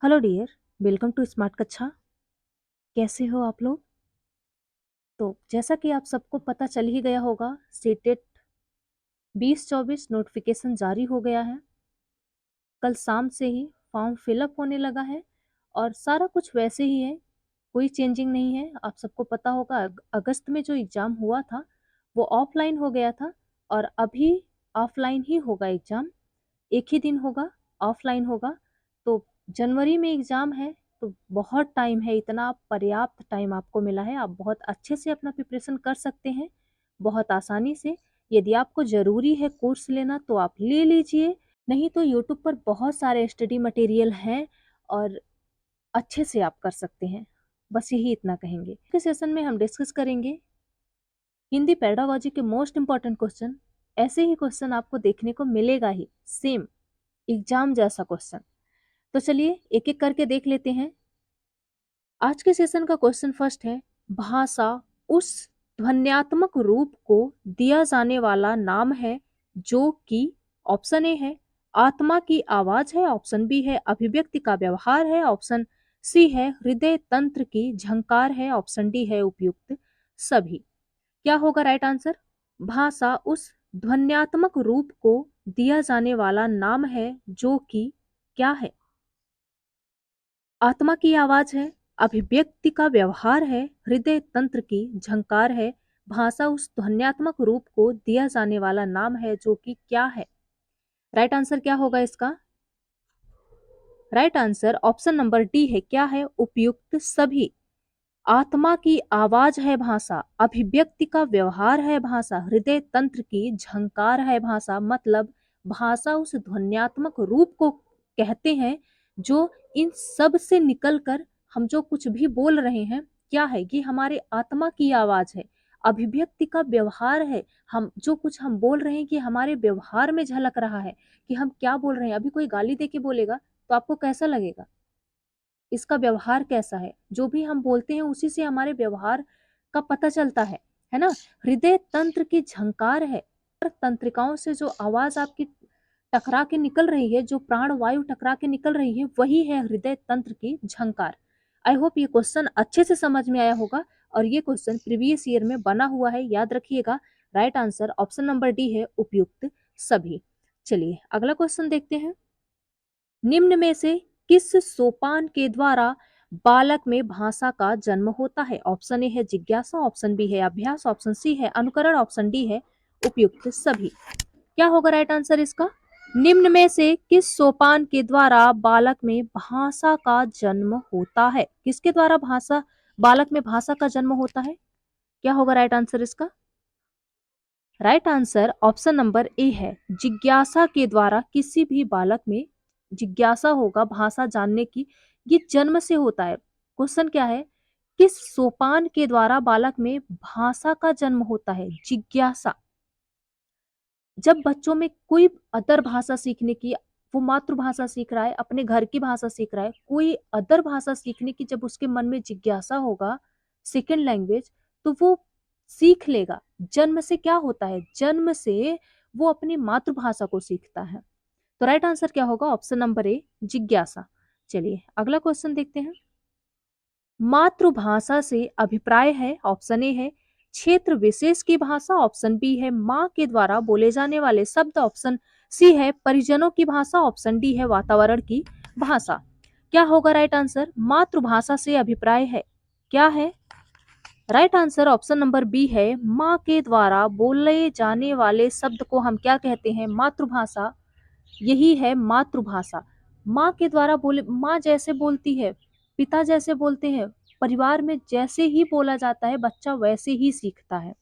Hello dear, welcome to smart कक्षा। कैसे हो आप लोग? तो जैसा कि आप सबको पता चल ही गया होगा, सीटेट 2024 नोटिफिकेशन जारी हो गया है। कल शाम से ही फॉर्म फिलअप होने लगा है और सारा कुछ वैसे ही है, कोई चेंजिंग नहीं है। आप सबको पता होगा अगस्त में जो एग्ज़ाम हुआ था वो ऑफलाइन हो गया था और अभी ऑफलाइन ही होगा एग्ज़ाम। एक ही दिन होगा, ऑफलाइन होगा। तो जनवरी में एग्ज़ाम है, तो बहुत टाइम है, इतना पर्याप्त टाइम आपको मिला है। आप बहुत अच्छे से अपना प्रिपरेशन कर सकते हैं, बहुत आसानी से। यदि आपको ज़रूरी है कोर्स लेना तो आप ले लीजिए, नहीं तो यूट्यूब पर बहुत सारे स्टडी मटेरियल हैं और अच्छे से आप कर सकते हैं। बस यही इतना कहेंगे। इस सेशन में हम डिस्कस करेंगे हिंदी पेडागोजी के मोस्ट इम्पॉर्टेंट क्वेश्चन। ऐसे ही क्वेश्चन आपको देखने को मिलेगा ही, सेम एग्जाम जैसा क्वेश्चन। तो चलिए एक एक करके देख लेते हैं। आज के सेशन का क्वेश्चन फर्स्ट है, भाषा उस ध्वन्यात्मक रूप को दिया जाने वाला नाम है जो कि ऑप्शन ए है आत्मा की आवाज है, ऑप्शन बी है अभिव्यक्ति का व्यवहार है, ऑप्शन सी है हृदय तंत्र की झंकार है, ऑप्शन डी है उपयुक्त सभी। क्या होगा राइट आंसर? भाषा उस ध्वन्यात्मक रूप को दिया जाने वाला नाम है जो कि क्या है? आत्मा की आवाज है, अभिव्यक्ति का व्यवहार है, हृदय तंत्र की झंकार है, भाषा उस ध्वन्यात्मक रूप को दिया जाने वाला नाम है जो कि क्या है? राइट आंसर क्या होगा इसका? Right answer option number D है, क्या है? उपयुक्त सभी। आत्मा की आवाज है भाषा, अभिव्यक्ति का व्यवहार है भाषा, हृदय तंत्र की झंकार है भाषा। मतलब भाषा उस ध्वन्यात्मक रूप को कहते हैं जो इन सब से निकलकर हम जो कुछ भी बोल रहे हैं, क्या है? ये हमारे आत्मा की आवाज है। अभिव्यक्ति का व्यवहार है, हम जो कुछ हम बोल रहे हैं कि हमारे व्यवहार में झलक रहा है कि हम क्या बोल रहे हैं। अभी कोई गाली दे के बोलेगा तो आपको कैसा लगेगा? इसका व्यवहार कैसा है? जो भी हम बोलते हैं उसी से हमारे व्यवहार का पता चलता है ना? हृदय तंत्र की झंकार है, तंत्रिकाओं से जो आवाज आपकी टकरा के निकल रही है, जो प्राण वायु टकरा के निकल रही है, वही है हृदय तंत्र की झंकार। आई होप ये क्वेश्चन अच्छे से समझ में आया होगा और ये क्वेश्चन प्रीवियस ईयर में बना हुआ है, याद रखिएगा। Right answer option number D है उपयुक्त सभी। चलिए अगला क्वेश्चन देखते हैं। निम्न में से किस सोपान के द्वारा बालक में भाषा का जन्म होता है? ऑप्शन ए है जिज्ञासा, ऑप्शन बी है अभ्यास, ऑप्शन सी है अनुकरण, ऑप्शन डी है उपयुक्त सभी। क्या होगा राइट आंसर इसका? निम्न में से किस सोपान के द्वारा बालक में भाषा का जन्म होता है? किसके द्वारा भाषा बालक में भाषा का जन्म होता है? क्या होगा राइट आंसर इसका? Right answer option number A है जिज्ञासा के द्वारा। किसी भी बालक में जिज्ञासा होगा भाषा जानने की, ये जन्म से होता है। क्वेश्चन क्या है? किस सोपान के द्वारा बालक में भाषा का जन्म होता है? जिज्ञासा। जब बच्चों में कोई अदर भाषा सीखने की, वो मातृभाषा सीख रहा है, अपने घर की भाषा सीख रहा है, कोई अदर भाषा सीखने की जब उसके मन में जिज्ञासा होगा, सेकेंड लैंग्वेज, तो वो सीख लेगा। जन्म से क्या होता है? जन्म से वो अपनी मातृभाषा को सीखता है। तो राइट आंसर क्या होगा? ऑप्शन नंबर ए जिज्ञासा। चलिए अगला क्वेश्चन देखते हैं। मातृभाषा से अभिप्राय है, ऑप्शन ए है क्षेत्र विशेष की भाषा, ऑप्शन बी है माँ के द्वारा बोले जाने वाले शब्द, ऑप्शन सी है परिजनों की भाषा, ऑप्शन डी है वातावरण की भाषा। क्या होगा राइट आंसर? मातृभाषा से अभिप्राय है, क्या है? Right answer option number B है माँ के द्वारा बोले जाने वाले शब्द को हम क्या कहते हैं? मातृभाषा। यही है मातृभाषा। माँ के द्वारा बोले, माँ जैसे बोलती है, पिता जैसे बोलते हैं, परिवार में जैसे ही बोला जाता है बच्चा वैसे ही सीखता है।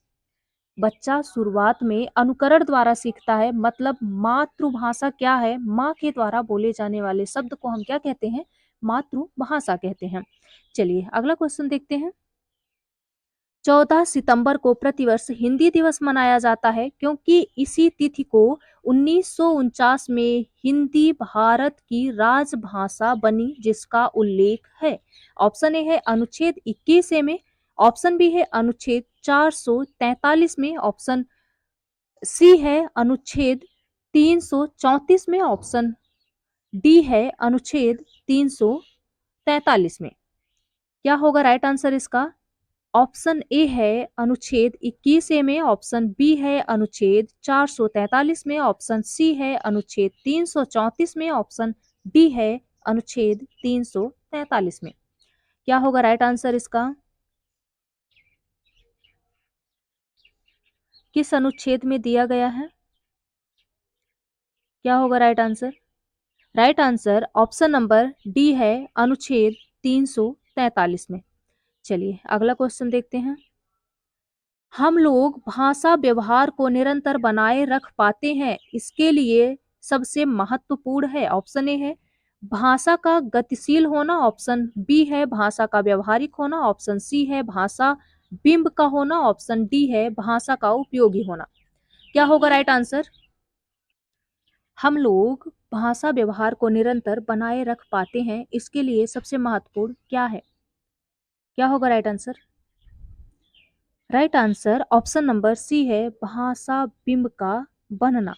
बच्चा शुरुआत में अनुकरण द्वारा सीखता है। मतलब मातृभाषा क्या है? माँ के द्वारा बोले जाने वाले शब्द को हम क्या कहते हैं? मातृभाषा कहते हैं। चलिए अगला क्वेश्चन देखते हैं। 14 सितंबर को प्रतिवर्ष हिंदी दिवस मनाया जाता है क्योंकि इसी तिथि को 1949 में हिंदी भारत की राजभाषा बनी जिसका उल्लेख है। ऑप्शन ए है अनुच्छेद 21 में, ऑप्शन बी है अनुच्छेद 443 में, ऑप्शन सी है अनुच्छेद 334 में, ऑप्शन डी है अनुच्छेद 343 में। क्या होगा राइट आंसर इसका? ऑप्शन ए है अनुच्छेद 21 में, ऑप्शन बी है अनुच्छेद 443 में, ऑप्शन सी है अनुच्छेद 334 में, ऑप्शन डी है अनुच्छेद 343 में। क्या होगा राइट आंसर इसका? किस अनुच्छेद में दिया गया है? क्या होगा right answer? Right answer option number D है अनुच्छेद 343 में। चलिए अगला क्वेश्चन देखते हैं। हम लोग भाषा व्यवहार को निरंतर बनाए रख पाते हैं, इसके लिए सबसे महत्वपूर्ण है। ऑप्शन ए है भाषा का गतिशील होना, ऑप्शन बी है भाषा का व्यवहारिक होना, ऑप्शन सी है भाषा बिंब का होना, ऑप्शन डी है भाषा का उपयोगी होना। क्या होगा राइट आंसर? हम लोग भाषा व्यवहार को निरंतर बनाए रख पाते हैं, इसके लिए सबसे महत्वपूर्ण क्या है? क्या होगा right answer? Right answer option number C है भाषा बिंब का बनना।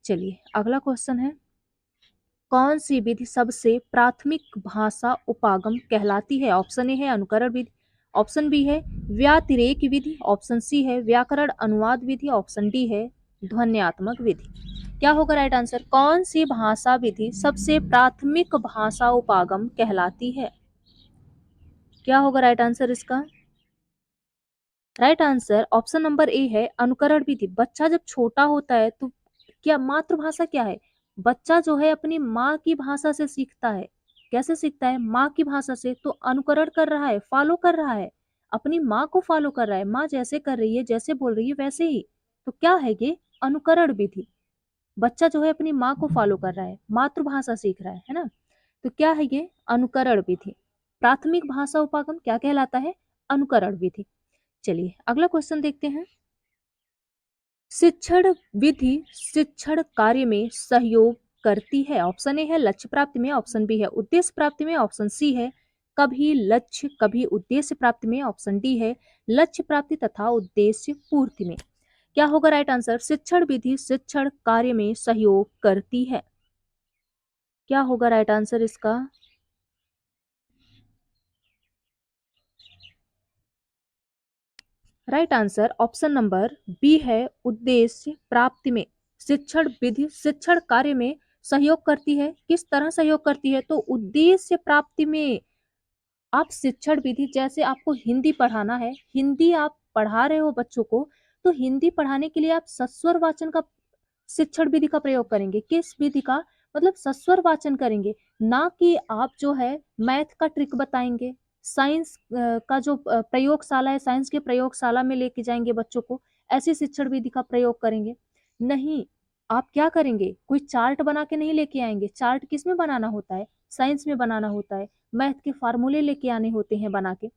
चलिए अगला क्वेश्चन है। कौन सी विधि सबसे प्राथमिक भाषा उपागम कहलाती है? ऑप्शन ए है अनुकरण विधि, ऑप्शन बी है व्यातिरेक विधि, ऑप्शन सी है व्याकरण अनुवाद विधि, ऑप्शन डी है ध्वन्यात्मक विधि। क्या होगा राइट आंसर? कौन सी भाषा विधि सबसे प्राथमिक भाषा उपागम कहलाती है? क्या होगा राइट आंसर इसका? Right answer option number A है अनुकरण विधि। बच्चा जब छोटा होता है तो क्या मातृभाषा क्या है? बच्चा जो है अपनी माँ की भाषा से सीखता है। कैसे सीखता है? माँ की भाषा से। तो अनुकरण कर रहा है, फॉलो कर रहा है, अपनी माँ को फॉलो कर रहा है। माँ जैसे कर रही है, जैसे बोल रही है वैसे ही। तो क्या है ये? अनुकरण विधि। बच्चा जो है अपनी माँ को फॉलो कर रहा है, मातृभाषा सीख रहा है ना। तो क्या है ये? अनुकरण विधि। प्राथमिक भाषा उपागम क्या कहलाता है? अनुकरण विधि। चलिए अगला क्वेश्चन देखते हैं। शिक्षण विधि शिक्षण कार्य में सहयोग करती है। ऑप्शन ए है लक्ष्य प्राप्ति में, ऑप्शन बी है उद्देश्य प्राप्ति में, ऑप्शन सी है कभी लक्ष्य कभी उद्देश्य प्राप्ति में, ऑप्शन डी है लक्ष्य प्राप्ति तथा उद्देश्य पूर्ति में। क्या होगा राइट आंसर? शिक्षण विधि शिक्षण कार्य में सहयोग करती है। क्या होगा राइट आंसर इसका? Right answer option number B है उद्देश्य प्राप्ति में। शिक्षण विधि शिक्षण कार्य में सहयोग करती है। किस तरह सहयोग करती है? तो उद्देश्य प्राप्ति में। आप शिक्षण विधि, जैसे आपको हिंदी पढ़ाना है, हिंदी आप पढ़ा रहे हो बच्चों को, तो हिंदी पढ़ाने के लिए आप सस्वर वाचन का शिक्षण विधि का प्रयोग करेंगे। किस विधि का? मतलब सस्वर वाचन करेंगे, ना कि आप जो है मैथ का ट्रिक बताएंगे, साइंस का जो प्रयोगशाला है, साइंस के प्रयोगशाला में लेके जाएंगे बच्चों को, ऐसी शिक्षण विधि का प्रयोग करेंगे। नहीं, आप क्या करेंगे? कोई चार्ट बना के नहीं लेके आएंगे। चार्ट किस में बनाना होता है? साइंस में बनाना होता है। मैथ के फार्मूले लेके आने होते हैं बना के।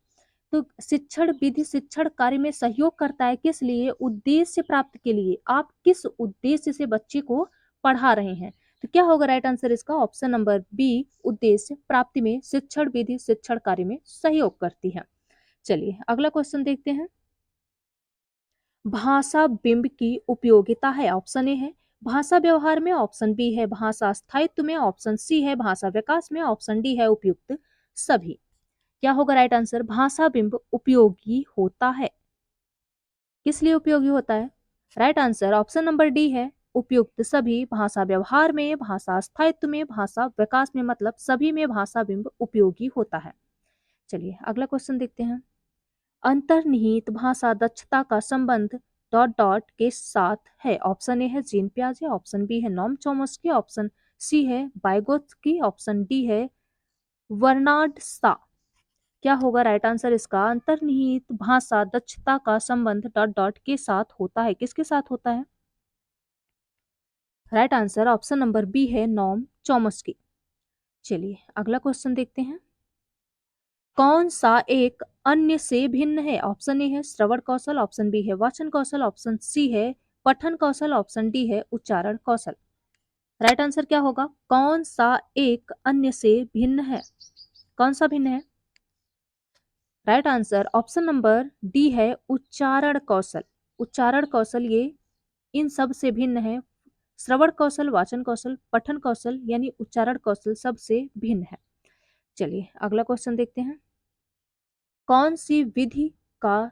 तो शिक्षण विधि शिक्षण कार्य में सहयोग करता है, किस लिए? उद्देश्य प्राप्त के लिए। आप किस उद्देश्य से बच्चे को पढ़ा रहे हैं? तो क्या होगा राइट आंसर इसका? ऑप्शन नंबर बी उद्देश्य प्राप्ति में शिक्षण विधि शिक्षण कार्य में सहयोग करती है। चलिए अगला क्वेश्चन देखते हैं। भाषा बिंब की उपयोगिता है। ऑप्शन ए है भाषा व्यवहार में, ऑप्शन बी है भाषा स्थायित्व में, ऑप्शन सी है भाषा विकास में, ऑप्शन डी है उपयुक्त सभी। क्या होगा राइट आंसर? भाषा बिंब उपयोगी होता है। किस लिए उपयोगी होता है? Right answer option number D है उपयुक्त सभी। भाषा व्यवहार में, भाषा स्थायित्व में, भाषा विकास में, मतलब सभी में भाषा बिंब उपयोगी होता है। चलिए अगला क्वेश्चन देखते हैं। अंतर्निहित भाषा दक्षता का संबंध डॉट डॉट के साथ है। ऑप्शन ए है जीन पियाजे, ऑप्शन बी है नॉम चॉम्स्की, ऑप्शन सी है बाइगोत्स्की, ऑप्शन डी है वर्नाड सा। क्या होगा राइट आंसर इसका? अंतर्निहित भाषा दक्षता का संबंध डॉट डॉट के साथ होता है। किसके साथ होता है? Right answer option number B है नॉम चॉम्स्की। चलिए अगला क्वेश्चन देखते हैं। कौन सा एक अन्य से भिन्न है? ऑप्शन ए है श्रवण कौशल, ऑप्शन बी है वाचन कौशल, ऑप्शन सी है पठन कौशल, ऑप्शन डी है उच्चारण कौशल। राइट आंसर क्या होगा? कौन सा एक अन्य से भिन्न है? कौन सा भिन्न है? Right answer option number D है उच्चारण कौशल। उच्चारण कौशल ये इन सब से भिन्न है। श्रवण कौशल, वाचन कौशल, पठन कौशल यानी उच्चारण कौशल सबसे भिन्न है। चलिए अगला क्वेश्चन देखते हैं। कौन सी विधि का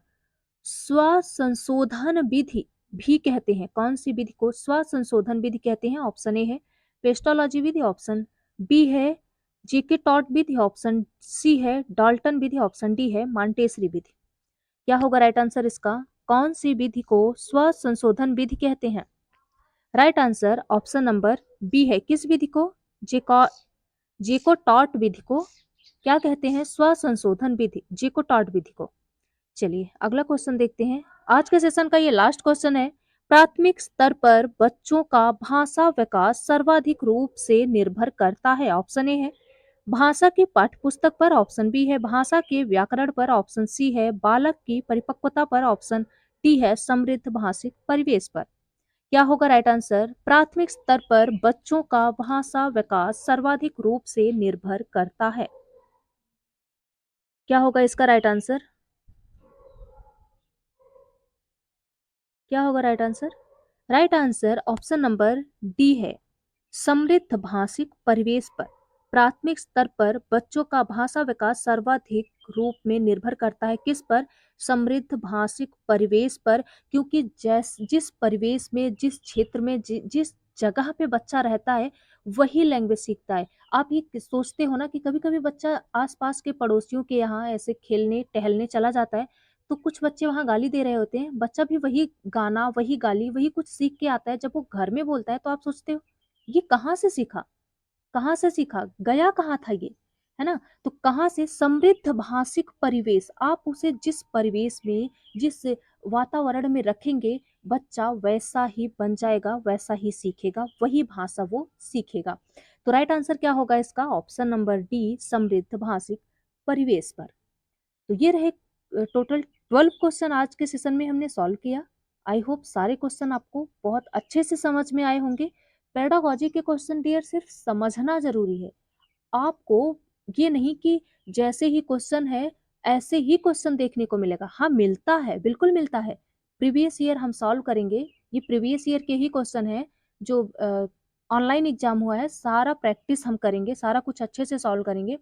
स्व संशोधन विधि भी कहते हैं? कौन सी विधि को स्व संशोधन विधि कहते हैं? ऑप्शन ए है पेस्टोलॉजी विधि, ऑप्शन बी है जेके टॉट विधि, ऑप्शन सी है डाल्टन विधि, ऑप्शन डी है मांटेसरी विधि। क्या होगा राइट आंसर इसका? कौन सी विधि को स्व संशोधन विधि कहते हैं? Right answer option number B है। किस विधि को? जेको जेको टॉट विधि को क्या कहते हैं? स्व संशोधन विधि, जेको टॉट विधि को। चलिए अगला क्वेश्चन देखते हैं। आज के सेशन का ये लास्ट क्वेश्चन है। प्राथमिक स्तर पर बच्चों का भाषा विकास सर्वाधिक रूप से निर्भर करता है। ऑप्शन ए है भाषा की पाठ्य पुस्तक पर, ऑप्शन बी है भाषा के व्याकरण पर, ऑप्शन सी है बालक की परिपक्वता पर, ऑप्शन डी है समृद्ध भाषिक परिवेश पर। क्या होगा राइट आंसर? प्राथमिक स्तर पर बच्चों का भाषा विकास सर्वाधिक रूप से निर्भर करता है। क्या होगा इसका राइट आंसर? क्या होगा right answer? Right answer option number D है समृद्ध भाषिक परिवेश पर। प्राथमिक स्तर पर बच्चों का भाषा विकास सर्वाधिक रूप में निर्भर करता है। किस पर? समृद्ध भाषिक परिवेश पर। क्योंकि जिस परिवेश में, जिस क्षेत्र में, जिस जगह पे बच्चा रहता है वही लैंग्वेज सीखता है। आप ये सोचते हो ना कि कभी कभी बच्चा आसपास के पड़ोसियों के यहाँ ऐसे खेलने टहलने चला जाता है, तो कुछ बच्चे वहां गाली दे रहे होते हैं, बच्चा भी वही गाना, वही गाली, वही कुछ सीख के आता है। जब वो घर में बोलता है तो आप सोचते हो ये कहाँ से सीखा, कहाँ से सीखा, गया कहाँ था ये, है ना? तो कहाँ से? समृद्ध भाषिक परिवेश। आप उसे जिस परिवेश में, जिस वातावरण में रखेंगे बच्चा वैसा ही बन जाएगा, वैसा ही सीखेगा, वही भाषा वो सीखेगा। तो राइट आंसर क्या होगा इसका? ऑप्शन नंबर डी समृद्ध भाषिक परिवेश पर। तो ये रहे टोटल 12 क्वेश्चन आज के सेशन में हमने सॉल्व किया। आई होप सारे क्वेश्चन आपको बहुत अच्छे से समझ में आए होंगे। पेडागोजी के क्वेश्चन डियर सिर्फ समझना जरूरी है। आपको ये नहीं कि जैसे ही क्वेश्चन है ऐसे ही क्वेश्चन देखने को मिलेगा। हाँ मिलता है, बिल्कुल मिलता है। प्रीवियस ईयर हम सॉल्व करेंगे, ये प्रीवियस ईयर के ही क्वेश्चन है जो ऑनलाइन एग्जाम हुआ है। सारा प्रैक्टिस हम करेंगे, सारा कुछ अच्छे से सॉल्व करेंगे।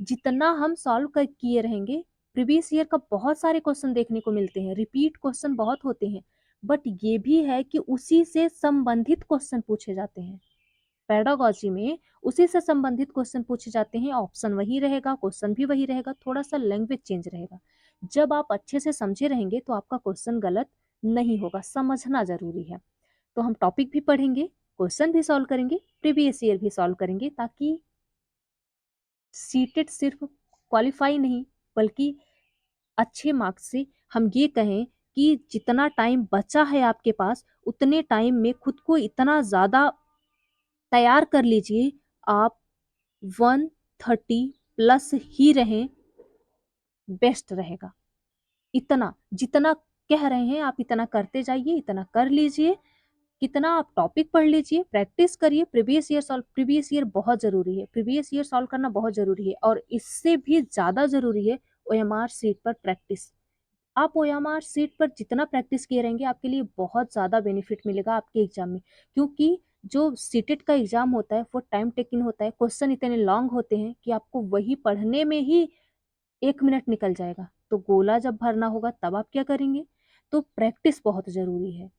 जितना हम सॉल्व कर किए रहेंगे, प्रीवियस ईयर का बहुत सारे क्वेश्चन देखने को मिलते हैं, रिपीट क्वेश्चन बहुत होते हैं, बट ये भी है कि उसी से संबंधित क्वेश्चन पूछे जाते हैं। पेडागोजी में उसी से संबंधित क्वेश्चन पूछे जाते हैं। ऑप्शन वही रहेगा, क्वेश्चन भी वही रहेगा, थोड़ा सा लैंग्वेज चेंज रहेगा। जब आप अच्छे से समझे रहेंगे तो आपका क्वेश्चन गलत नहीं होगा। समझना जरूरी है। तो हम टॉपिक भी पढ़ेंगे, क्वेश्चन भी सॉल्व करेंगे, प्रीवियस ईयर भी सॉल्व करेंगे, ताकि सीटेड सिर्फ क्वालिफाई नहीं बल्कि अच्छे मार्क्स से हम ये कहें कि जितना टाइम बचा है आपके पास उतने टाइम में खुद को इतना ज़्यादा तैयार कर लीजिए, आप 130 प्लस ही रहें, बेस्ट रहेगा। इतना जितना कह रहे हैं आप इतना करते जाइए, इतना कर लीजिए। कितना आप टॉपिक पढ़ लीजिए, प्रैक्टिस करिए। प्रीवियस ईयर बहुत जरूरी है, प्रीवियस ईयर सॉल्व करना बहुत जरूरी है। और इससे भी ज्यादा जरूरी है ओएमआर सीट पर प्रैक्टिस। आप ओएमआर सीट पर जितना प्रैक्टिस किए रहेंगे आपके लिए बहुत ज़्यादा बेनिफिट मिलेगा आपके एग्जाम में। क्योंकि जो सीटेट का एग्जाम होता है वो टाइम टेकिंग होता है, क्वेश्चन इतने लॉन्ग होते हैं कि आपको वही पढ़ने में ही 1 मिनट निकल जाएगा। तो गोला जब भरना होगा तब आप क्या करेंगे? तो प्रैक्टिस बहुत ज़रूरी है।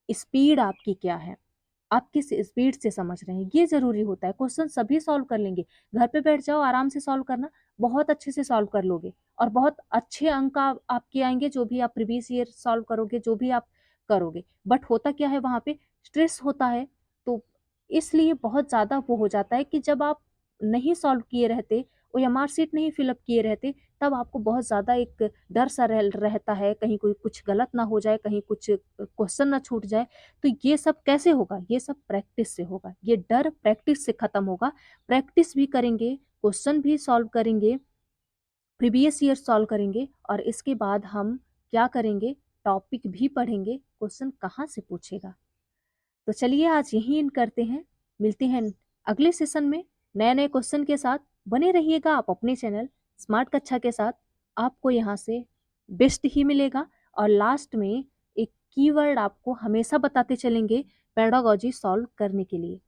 स्पीड आपकी क्या है, आप किस स्पीड से समझ रहे हैं, ये जरूरी होता है। क्वेश्चन सभी सॉल्व कर लेंगे, घर पे बैठ जाओ आराम से सॉल्व करना, बहुत अच्छे से सॉल्व कर लोगे और बहुत अच्छे अंक आपके आएंगे जो भी आप प्रीवियस ईयर सॉल्व करोगे, जो भी आप करोगे। बट होता क्या है वहाँ पे? स्ट्रेस होता है। तो इसलिए बहुत ज़्यादा वो हो जाता है कि जब आप नहीं सॉल्व किए रहते, ओएमआर शीट नहीं फिलअप किए रहते, तब आपको बहुत ज़्यादा एक डर सा रहता है, कहीं कोई कुछ गलत ना हो जाए, कहीं कुछ क्वेश्चन ना छूट जाए। तो ये सब कैसे होगा? ये सब प्रैक्टिस से होगा। ये डर प्रैक्टिस से खत्म होगा। प्रैक्टिस भी करेंगे, क्वेश्चन भी सॉल्व करेंगे, प्रीवियस ईयर सॉल्व करेंगे और इसके बाद हम क्या करेंगे? टॉपिक भी पढ़ेंगे, क्वेश्चन कहाँ से पूछेगा। तो चलिए आज यही इन करते हैं, मिलते हैं अगले सेशन में नए नए क्वेश्चन के साथ। बने रहिएगा आप अपने चैनल स्मार्ट कक्षा के साथ, आपको यहाँ से बेस्ट ही मिलेगा। और लास्ट में एक कीवर्ड आपको हमेशा बताते चलेंगे पेडागोजी सॉल्व करने के लिए।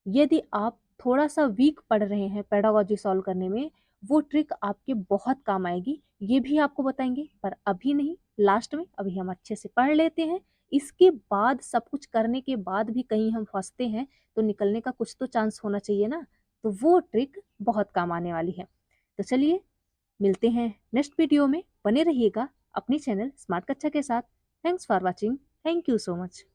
यदि आप थोड़ा सा वीक पढ़ रहे हैं पेडागोजी सॉल्व करने में, वो ट्रिक आपके बहुत काम आएगी, ये भी आपको बताएंगे, पर अभी नहीं, लास्ट में। अभी हम अच्छे से पढ़ लेते हैं, इसके बाद सब कुछ करने के बाद भी कहीं हम फंसते हैं तो निकलने का कुछ तो चांस होना चाहिए ना, तो वो ट्रिक बहुत काम आने वाली है। तो चलिए मिलते हैं नेक्स्ट वीडियो में, बने रहिएगा अपनी चैनल स्मार्ट कक्षा के साथ। Thanks for watching, thank you so much.